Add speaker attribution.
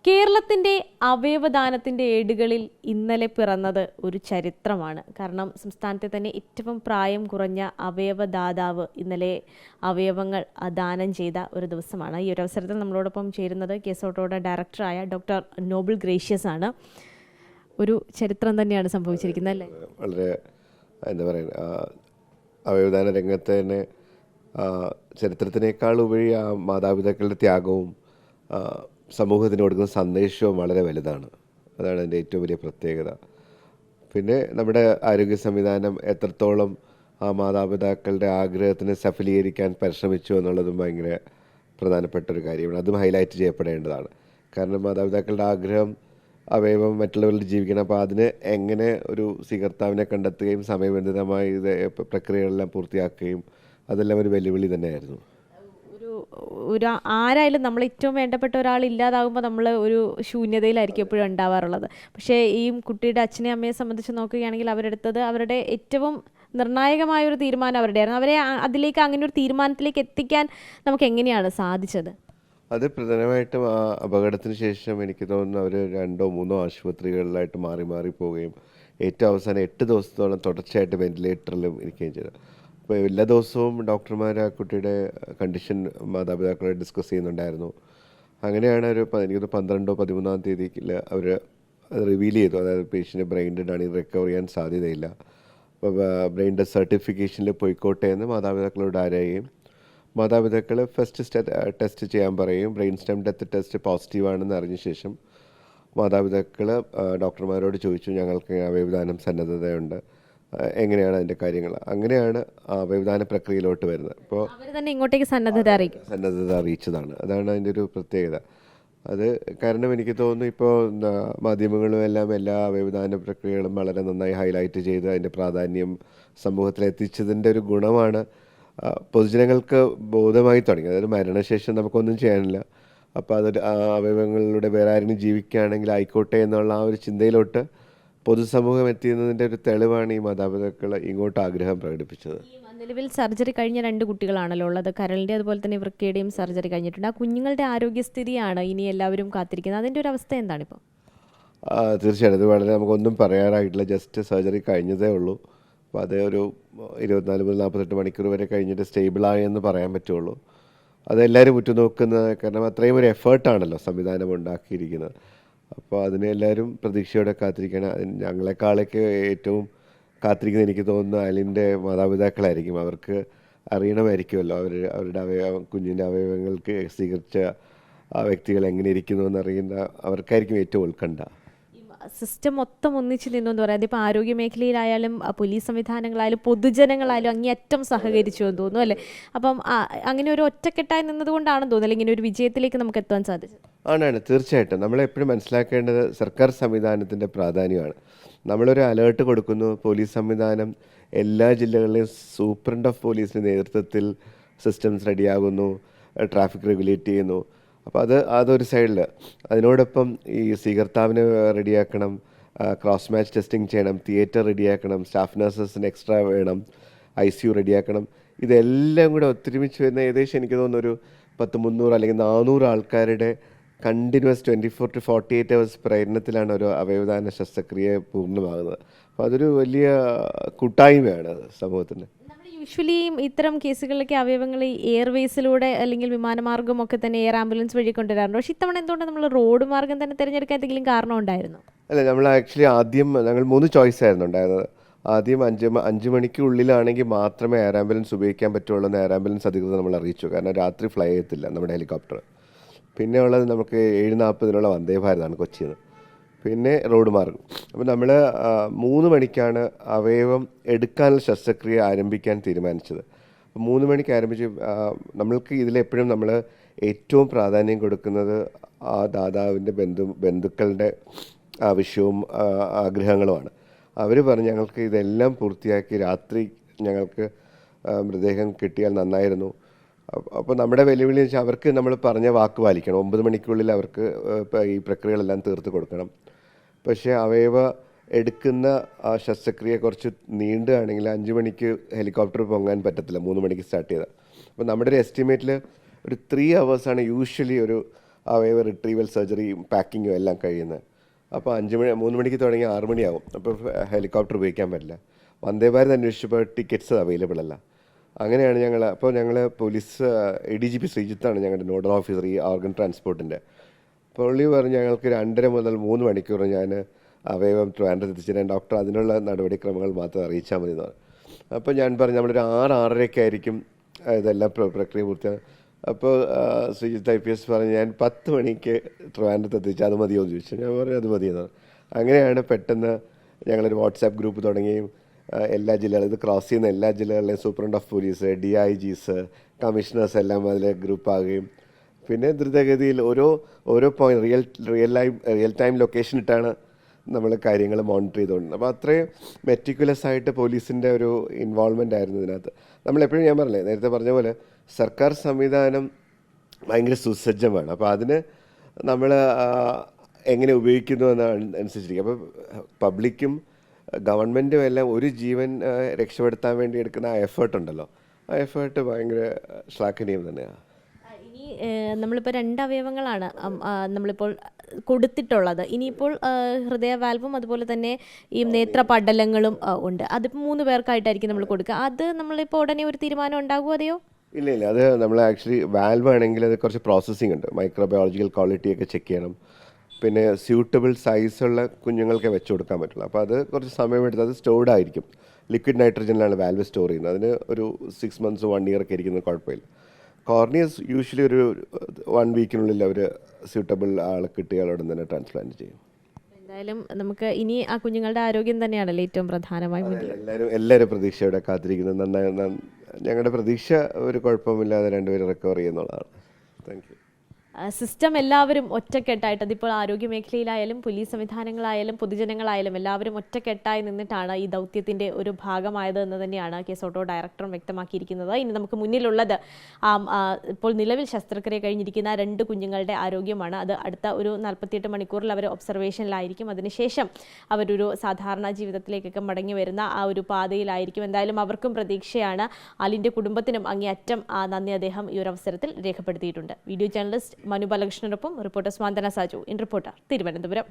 Speaker 1: കേരളത്തിൻ്റെ അവയവദാനത്തിൻ്റെ ഏടുകളിൽ ഇന്നലെ പിറന്നത് ഒരു ചരിത്രമാണ്. കാരണം സംസ്ഥാനത്തെ തന്നെ ഏറ്റവും പ്രായം കുറഞ്ഞ അവയവദാതാവ് ഇന്നലെ അവയവങ്ങൾ ദാനം ചെയ്ത ഒരു ദിവസമാണ്. ഈ ഒരു അവസരത്തിൽ നമ്മളോടൊപ്പം ചേരുന്നത് കേസോട്ടോയുടെ ഡയറക്ടറായ ഡോക്ടർ നോബിൾ ഗ്രേഷ്യസ് ആണ്. ഒരു ചരിത്രം തന്നെയാണ് സംഭവിച്ചിരിക്കുന്നത് അല്ലേ?
Speaker 2: വളരെ എന്താ പറയുക, അവയവദാന രംഗത്ത് തന്നെ ചരിത്രത്തിനേക്കാൾ ഉപരി ആ മാതാപിതാക്കളുടെ ത്യാഗവും സമൂഹത്തിന് കൊടുക്കുന്ന സന്ദേശവും വളരെ വലുതാണ്. അതാണ് അതിൻ്റെ ഏറ്റവും വലിയ പ്രത്യേകത. പിന്നെ നമ്മുടെ ആരോഗ്യ സംവിധാനം എത്രത്തോളം ആ മാതാപിതാക്കളുടെ ആഗ്രഹത്തിന് സഫലീകരിക്കാൻ പരിശ്രമിച്ചു എന്നുള്ളതും ഭയങ്കര പ്രധാനപ്പെട്ട ഒരു കാര്യമാണ്. അതും ഹൈലൈറ്റ് ചെയ്യപ്പെടേണ്ടതാണ്. കാരണം മാതാപിതാക്കളുടെ ആഗ്രഹം അവയവം മറ്റുള്ളവരിൽ ജീവിക്കണം. അപ്പോൾ അതിന് എങ്ങനെ ഒരു സ്വീകർത്താവിനെ കണ്ടെത്തുകയും സമയബന്ധിതമായി ഇത് പ്രക്രിയകളെല്ലാം പൂർത്തിയാക്കുകയും അതെല്ലാം ഒരു വെല്ലുവിളി തന്നെയായിരുന്നു.
Speaker 1: ഒരു ആരായാലും നമ്മൾ ഏറ്റവും വേണ്ടപ്പെട്ട ഒരാൾ ഇല്ലാതാകുമ്പോൾ നമ്മൾ ഒരു ശൂന്യതയിലായിരിക്കും എപ്പോഴും ഉണ്ടാവാറുള്ളത്. പക്ഷേ ഈ കുട്ടിയുടെ അച്ഛനെ അമ്മയെ സംബന്ധിച്ച് നോക്കുകയാണെങ്കിൽ അവരെടുത്തത് അവരുടെ ഏറ്റവും നിർണായകമായൊരു തീരുമാനം അവരുടെയായിരുന്നു. അവരെ അതിലേക്ക് അങ്ങനെ ഒരു തീരുമാനത്തിലേക്ക് എത്തിക്കാൻ നമുക്ക് എങ്ങനെയാണ് സാധിച്ചത്?
Speaker 2: അത് പ്രധാനമായിട്ടും ആ അപകടത്തിന് ശേഷം എനിക്ക് തോന്നുന്നു അവർ 2-3 ആശുപത്രികളിലായിട്ട് മാറി പോവുകയും ഏറ്റവും അവസാനം 8 ദിവസത്തോളം തുടർച്ചയായിട്ട് വെന്റിലേറ്ററിലും ഇരിക്കുകയും ചെയ്തു. അപ്പോൾ എല്ലാ ദിവസവും ഡോക്ടർമാർ ആ കുട്ടിയുടെ കണ്ടീഷൻ മാതാപിതാക്കളെ ഡിസ്കസ് ചെയ്യുന്നുണ്ടായിരുന്നു. അങ്ങനെയാണ് ഒരു എനിക്ക് 12-13 തീയതിയിൽ അവർ റിവീൽ ചെയ്തു. അതായത് പേഷ്യൻ്റ് ബ്രെയിൻ ഡെഡ് ആണ്, റിക്കവർ ചെയ്യാൻ സാധ്യതയില്ല. അപ്പോൾ ബ്രെയിൻ ഡെഡ് സർട്ടിഫിക്കേഷനിൽ പോയിക്കോട്ടെ എന്ന് മാതാപിതാക്കളോട് ആരായുകയും മാതാപിതാക്കൾ ഫസ്റ്റ് ടെസ്റ്റ് ചെയ്യാൻ പറയും. ബ്രെയിൻ സ്റ്റെം ഡെത്ത് ടെസ്റ്റ് പോസിറ്റീവാണെന്ന് അറിഞ്ഞ ശേഷം മാതാപിതാക്കൾ ഡോക്ടർമാരോട് ചോദിച്ചു, ഞങ്ങൾക്ക് അവയവദാനം സന്നദ്ധതയുണ്ട്, എങ്ങനെയാണ് അതിൻ്റെ കാര്യങ്ങൾ. അങ്ങനെയാണ് അവയവദാന പ്രക്രിയയിലോട്ട് വരുന്നത്. അപ്പോൾ
Speaker 1: അവർ തന്നെ ഇങ്ങോട്ടേക്ക് സന്നദ്ധത
Speaker 2: അറിയിച്ചതാണ്. അതാണ് അതിൻ്റെ ഒരു പ്രത്യേകത. അത് കാരണം എനിക്ക് തോന്നുന്നു ഇപ്പോൾ മാധ്യമങ്ങളും എല്ലാം എല്ലാ അവയവദാന പ്രക്രിയകളും വളരെ നന്നായി ഹൈലൈറ്റ് ചെയ്ത് അതിൻ്റെ പ്രാധാന്യം സമൂഹത്തിൽ എത്തിച്ചതിൻ്റെ ഒരു ഗുണമാണ് പൊതുജനങ്ങൾക്ക് ബോധമായി തുടങ്ങി. അതായത് മരണശേഷം നമുക്കൊന്നും ചെയ്യാനില്ല, അപ്പോൾ അതൊരു അവയവങ്ങളിലൂടെ വേറെ ആരെങ്കിലും ജീവിക്കുകയാണെങ്കിൽ ആയിക്കോട്ടെ എന്നുള്ള ആ ഒരു ചിന്തയിലോട്ട് പൊതുസമൂഹം എത്തിയതിൻ്റെ ഒരു തെളിവാണ് ഈ മാതാപിതാക്കൾ ഇങ്ങോട്ട് ആഗ്രഹം പ്രകടിപ്പിച്ചത്.
Speaker 1: നിലവിൽ സർജറി കഴിഞ്ഞ 2 കുട്ടികളാണല്ലോ ഉള്ളത്. കരളിൻ്റെ അതുപോലെ തന്നെ വൃക്കയുടെയും സർജറി കഴിഞ്ഞിട്ടുണ്ട്. ആ കുഞ്ഞുങ്ങളുടെ ആരോഗ്യസ്ഥിതിയാണ് ഇനി എല്ലാവരും കാത്തിരിക്കുന്നത്. അതിൻ്റെ ഒരു അവസ്ഥ എന്താണിപ്പോൾ?
Speaker 2: തീർച്ചയായിട്ടും ഇത് വളരെ നമുക്കൊന്നും പറയാറായിട്ടില്ല. ജസ്റ്റ് സർജറി കഴിഞ്ഞതേ ഉള്ളൂ. അപ്പോൾ അത് ഒരു 24-48 മണിക്കൂർ വരെ കഴിഞ്ഞിട്ട് സ്റ്റേബിളായെന്ന് പറയാൻ പറ്റുള്ളൂ. അതെല്ലാവരും ഉറ്റുനോക്കുന്നത്, കാരണം അത്രയും ഒരു എഫേർട്ടാണല്ലോ സംവിധാനം ഉണ്ടാക്കിയിരിക്കുന്നത്. അപ്പോൾ അതിനെ എല്ലാവരും പ്രതീക്ഷയോടെ കാത്തിരിക്കണം. ഞങ്ങളെക്കാളൊക്കെ ഏറ്റവും കാത്തിരിക്കുന്നത് എനിക്ക് തോന്നുന്നു അലിൻ്റെ മാതാപിതാക്കളായിരിക്കും. അവർക്ക് അറിയണമായിരിക്കുമല്ലോ അവരുടെ കുഞ്ഞിൻ്റെ അവയവങ്ങൾക്ക് സ്വീകരിച്ച ആ വ്യക്തികൾ എങ്ങനെ ഇരിക്കുന്നു എന്നറിയുന്ന അവർക്കായിരിക്കും ഏറ്റവും ഉത്കണ്ഠ.
Speaker 1: സിസ്റ്റം മൊത്തം ഒന്നിച്ച് നിന്നു എന്ന് പറയാം. അതിപ്പോൾ ആരോഗ്യ മേഖലയിലായാലും പോലീസ് സംവിധാനങ്ങളായാലും പൊതുജനങ്ങളായാലും അങ്ങേയറ്റം സഹകരിച്ചു എന്ന് തോന്നുന്നു അല്ലേ? അപ്പം അങ്ങനെ ഒരു ഒറ്റക്കെട്ടായി നിന്നതുകൊണ്ടാണെന്ന് തോന്നുന്നില്ല ഇങ്ങനെ ഒരു വിജയത്തിലേക്ക് നമുക്ക് എത്താൻ സാധിച്ചത്.
Speaker 2: ആണ് തീർച്ചയായിട്ടും. നമ്മളെപ്പോഴും മനസ്സിലാക്കേണ്ടത് സർക്കാർ സംവിധാനത്തിൻ്റെ പ്രാധാന്യമാണ്. നമ്മളൊരു അലേർട്ട് കൊടുക്കുന്നു, പോലീസ് സംവിധാനം എല്ലാ ജില്ലകളിലെയും സൂപ്രണ്ട് ഓഫ് പോലീസിൻ്റെ നേതൃത്വത്തിൽ സിസ്റ്റംസ് റെഡിയാകുന്നു, ട്രാഫിക് റെഗുലേറ്റ് ചെയ്യുന്നു. അപ്പോൾ അതൊരു സൈഡിൽ, അതിനോടൊപ്പം ഈ സ്വീകർത്താവിനെ റെഡിയാക്കണം, ക്രോസ് മാച്ച് ടെസ്റ്റിംഗ് ചെയ്യണം, തിയേറ്റർ റെഡിയാക്കണം, സ്റ്റാഫ് നഴ്സസിന് എക്സ്ട്രാ വേണം, ICU റെഡിയാക്കണം. ഇതെല്ലാം കൂടെ ഒത്തൊരുമിച്ച് വരുന്ന ഏകദേശം എനിക്ക് തോന്നുന്നു ഒരു 300 അല്ലെങ്കിൽ 400 ആൾക്കാരുടെ കണ്ടിന്യൂസ് 24 to 48 hours പ്രയത്നത്തിലാണ് ഒരു അവയവദാന ശസ്ത്രക്രിയ പൂർണ്ണമാകുന്നത്. അപ്പോൾ അതൊരു വലിയ കൂട്ടായ്മയാണ് സമൂഹത്തിന്.
Speaker 1: യൂഷ്വലി ഇത്തരം കേസുകളിലൊക്കെ അവയവങ്ങൾ എയർവേസിലൂടെ അല്ലെങ്കിൽ വിമാനമാർഗ്ഗമൊക്കെ തന്നെ എയർ ആംബുലൻസ് വഴി കൊണ്ടുവരാറുണ്ട്. പക്ഷേ ഇത്തവണ എന്തുകൊണ്ട് നമ്മൾ റോഡ് മാർഗ്ഗം തന്നെ തിരഞ്ഞെടുക്കാൻ എന്തെങ്കിലും കാരണം ഉണ്ടായിരുന്നു?
Speaker 2: അല്ല, നമ്മൾ ആക്ച്വലി ആദ്യം ഞങ്ങൾ 3 ചോയ്സ് ആയിരുന്നു ഉണ്ടായിരുന്നത്. ആദ്യം 5 മണിക്കുള്ളിലാണെങ്കിൽ മാത്രമേ എയർ ആംബുലൻസ് ഉപയോഗിക്കാൻ പറ്റുള്ളൂ എന്ന് എയർ ആംബുലൻസ് അധികൃതർ നമ്മൾ അറിയിച്ചു. കാരണം രാത്രി ഫ്ലൈ ചെയ്യത്തില്ല നമ്മുടെ ഹെലികോപ്റ്റർ. പിന്നെ ഉള്ളത് നമുക്ക് 7:40 വന്ദേ ഭാരതാണ് കൊച്ചിയിൽ നിന്ന്. പിന്നെ റോഡ് മാർഗം. അപ്പോൾ നമ്മൾ 3 മണിക്കാണ് അവയവം എടുക്കാനുള്ള ശസ്ത്രക്രിയ ആരംഭിക്കാൻ തീരുമാനിച്ചത്. 3 മണിക്ക് ആരംഭിച്ച് നമ്മൾക്ക് ഇതിലെപ്പോഴും നമ്മൾ ഏറ്റവും പ്രാധാന്യം കൊടുക്കുന്നത് ആ ദാതാവിൻ്റെ ബന്ധുക്കളുടെ ആവശ്യവും ആഗ്രഹങ്ങളുമാണ്. അവർ പറഞ്ഞ് ഞങ്ങൾക്ക് ഇതെല്ലാം പൂർത്തിയാക്കി രാത്രി ഞങ്ങൾക്ക് മൃതദേഹം കിട്ടിയാൽ നന്നായിരുന്നു. അപ്പോൾ നമ്മുടെ വെല്ലുവിളി വെച്ചാൽ അവർക്ക് നമ്മൾ പറഞ്ഞ വാക്ക് പാലിക്കണം. 9 മണിക്കുള്ളിൽ അവർക്ക് ഈ പ്രക്രിയകളെല്ലാം തീർത്ത് കൊടുക്കണം. പക്ഷേ അവയവ എടുക്കുന്ന ആ ശസ്ത്രക്രിയ കുറച്ച് നീണ്ടുകയാണെങ്കിൽ 5 മണിക്ക് ഹെലികോപ്റ്റർ പൊങ്ങാൻ പറ്റത്തില്ല, 3 മണിക്ക് സ്റ്റാർട്ട് ചെയ്താൽ. അപ്പോൾ നമ്മുടെ ഒരു എസ്റ്റിമേറ്റിൽ ഒരു 3 hours യൂഷ്വലി ഒരു അവയവ റിട്രീവൽ സർജറിയും പാക്കിങ്ങും എല്ലാം കഴിയുന്നത്. അപ്പോൾ 3 മണിക്ക് തുടങ്ങി 6 മണിയാവും. അപ്പോൾ ഹെലികോപ്റ്റർ ഉപയോഗിക്കാൻ പറ്റില്ല. വന്ദേ ഭാരത് അന്വേഷിച്ചപ്പോൾ ടിക്കറ്റ്സ് അവൈലബിൾ അല്ല. അങ്ങനെയാണ് ഞങ്ങൾ പോലീസ് ADGP ശ്രീജിത്താണ് ഞങ്ങളുടെ നോഡൽ ഓഫീസർ ഈ ഓർഗൻ ട്രാൻസ്പോർട്ടിൻ്റെ. പുള്ളി പറഞ്ഞ് ഞങ്ങൾക്ക് 2.5 മുതൽ 3 മണിക്കൂർ ഞാൻ അവയവം ട്രിവാൻഡ്രത്ത് എത്തിച്ചിട്ട് ഡോക്ടർ അതിനുള്ള നടപടിക്രമങ്ങൾ മാത്രം അറിയിച്ചാൽ മതി എന്ന് പറഞ്ഞു. അപ്പോൾ ഞാൻ പറഞ്ഞു നമ്മളൊരു 6-6:30 ആയിരിക്കും ഇതെല്ലാം പ്രക്രിയ പൂർത്തിയാകും. അപ്പോൾ ശ്രീജിത്ത് IPS പറഞ്ഞ് ഞാൻ 10 മണിക്ക് ട്രിവാൻഡ്രത്ത് എത്തിച്ചാൽ അത് മതിയോ എന്ന് ചോദിച്ചു. ഞാൻ പറഞ്ഞു അത് മതിയെന്ന് പറഞ്ഞു. അങ്ങനെയാണ് പെട്ടെന്ന് ഞങ്ങളൊരു വാട്സാപ്പ് ഗ്രൂപ്പ് തുടങ്ങുകയും എല്ലാ ജില്ലകളും ഇത് ക്രോസ് ചെയ്യുന്ന എല്ലാ ജില്ലകളിലെയും superintendent of police, DIGs, commissioners എല്ലാം അതിൽ ഗ്രൂപ്പാകുകയും പിന്നെ ദ്രുതഗതിയിൽ ഓരോ പോയിന്റ് റിയൽ ടൈം ലൊക്കേഷൻ ഇട്ടാണ് നമ്മൾ കാര്യങ്ങൾ മോണിറ്റർ ചെയ്തുകൊണ്ടിരുന്നത്. അപ്പോൾ അത്രയും മെറ്റിക്കുലസ് ആയിട്ട് പോലീസിൻ്റെ ഒരു ഇൻവോൾവ്മെൻ്റ് ആയിരുന്നു ഇതിനകത്ത്. നമ്മളെപ്പോഴും ഞാൻ പറഞ്ഞില്ലേ നേരത്തെ പറഞ്ഞ പോലെ സർക്കാർ സംവിധാനം ഭയങ്കര സുസജ്ജമാണ്. അപ്പോൾ അതിന് നമ്മൾ എങ്ങനെ ഉപയോഗിക്കുന്നു എന്നനുസരിച്ചിരിക്കും. അപ്പോൾ പബ്ലിക്കും ഗവൺമെൻറ്റും എല്ലാം ഒരു ജീവൻ രക്ഷപ്പെടുത്താൻ വേണ്ടി എടുക്കുന്ന ആ എഫേർട്ട് ഉണ്ടല്ലോ, ആ എഫേർട്ട് ഭയങ്കര ശ്ലാഘനീയം തന്നെയാണ്.
Speaker 1: ഇനി നമ്മളിപ്പോൾ 2 അവയവങ്ങളാണ് നമ്മളിപ്പോൾ കൊടുത്തിട്ടുള്ളത്. ഇനിയിപ്പോൾ ഹൃദയ വാൽവും അതുപോലെ തന്നെ ഈ നേത്രപടലങ്ങളും ഉണ്ട്. അതിപ്പോൾ 3 പേർക്കായിട്ടായിരിക്കും നമ്മൾ കൊടുക്കുക. അത് നമ്മളിപ്പോൾ ഉടനെ ഒരു തീരുമാനം ഉണ്ടാകുമോ അതെയോ?
Speaker 2: ഇല്ല, അത് നമ്മൾ ആക്ച്വലി വാൽവ് ആണെങ്കിൽ അത് കുറച്ച് പ്രോസസ്സിംഗ് ഉണ്ട്. മൈക്രോബയോളജിക്കൽ ക്വാളിറ്റിയൊക്കെ ചെക്ക് ചെയ്യണം. പിന്നെ സ്യൂട്ടബിൾ സൈസുള്ള കുഞ്ഞുങ്ങൾക്ക് വെച്ച് കൊടുക്കാൻ പറ്റുള്ളൂ. അപ്പോൾ അത് കുറച്ച് സമയമെടുത്ത് അത് സ്റ്റോർഡ് ആയിരിക്കും. ലിക്വിഡ് നൈട്രജനിലാണ് വാൽവ് സ്റ്റോർ ചെയ്യുന്നത്. അതിന് ഒരു 6 months 1 year ഒക്കെ ഇരിക്കുന്നത് കുഴപ്പമില്ല. കോർണിയസ് യൂഷ്വലി ഒരു 1 weekനുള്ളിൽ അവർ സ്യൂട്ടബിൾ ആളെ കിട്ടിയാലോടെ തന്നെ ട്രാൻസ്പ്ലാന്റ് ചെയ്യും.
Speaker 1: എന്തായാലും നമുക്ക് ഇനി ആ കുഞ്ഞുങ്ങളുടെ ആരോഗ്യം തന്നെയാണല്ലോ ഏറ്റവും പ്രധാനമായും.
Speaker 2: എല്ലാവരും പ്രതീക്ഷയോടെ കാത്തിരിക്കുന്നത്. നന്നായി ഞങ്ങളുടെ പ്രതീക്ഷ ഒരു കുഴപ്പമില്ലാതെ 2 പേര് റിക്കവർ ചെയ്യുന്നുള്ളതാണ്. Thank you.
Speaker 1: സിസ്റ്റം എല്ലാവരും ഒറ്റക്കെട്ടായിട്ട്, അതിപ്പോൾ ആരോഗ്യ മേഖലയിലായാലും പോലീസ് സംവിധാനങ്ങളായാലും പൊതുജനങ്ങളായാലും എല്ലാവരും ഒറ്റക്കെട്ടായി നിന്നിട്ടാണ് ഈ ദൗത്യത്തിൻ്റെ ഒരു ഭാഗമായത് എന്ന് തന്നെയാണ് KSOTO ഡയറക്ടറും വ്യക്തമാക്കിയിരിക്കുന്നത്. ഇനി നമുക്ക് മുന്നിലുള്ളത് ഇപ്പോൾ നിലവിൽ ശസ്ത്രക്രിയ കഴിഞ്ഞിരിക്കുന്ന 2 കുഞ്ഞുങ്ങളുടെ ആരോഗ്യമാണ്. അത് അടുത്ത ഒരു 48 മണിക്കൂറിൽ അവർ ഒബ്സർവേഷനിലായിരിക്കും. അതിനുശേഷം അവരൊരു സാധാരണ ജീവിതത്തിലേക്കൊക്കെ മടങ്ങി വരുന്ന ആ ഒരു പാതയിലായിരിക്കും. എന്തായാലും അവർക്കും പ്രതീക്ഷയാണ്. അലിൻ്റെ കുടുംബത്തിനും അങ്ങേയറ്റം നന്ദി അദ്ദേഹം ഈ ഒരു അവസരത്തിൽ രേഖപ്പെടുത്തിയിട്ടുണ്ട്. വീഡിയോ ജേർണലിസ്റ്റ് മനു ബാലകൃഷ്ണനൊപ്പം reporter Swanthana Saju, in reporter, Thiruvananthapuram.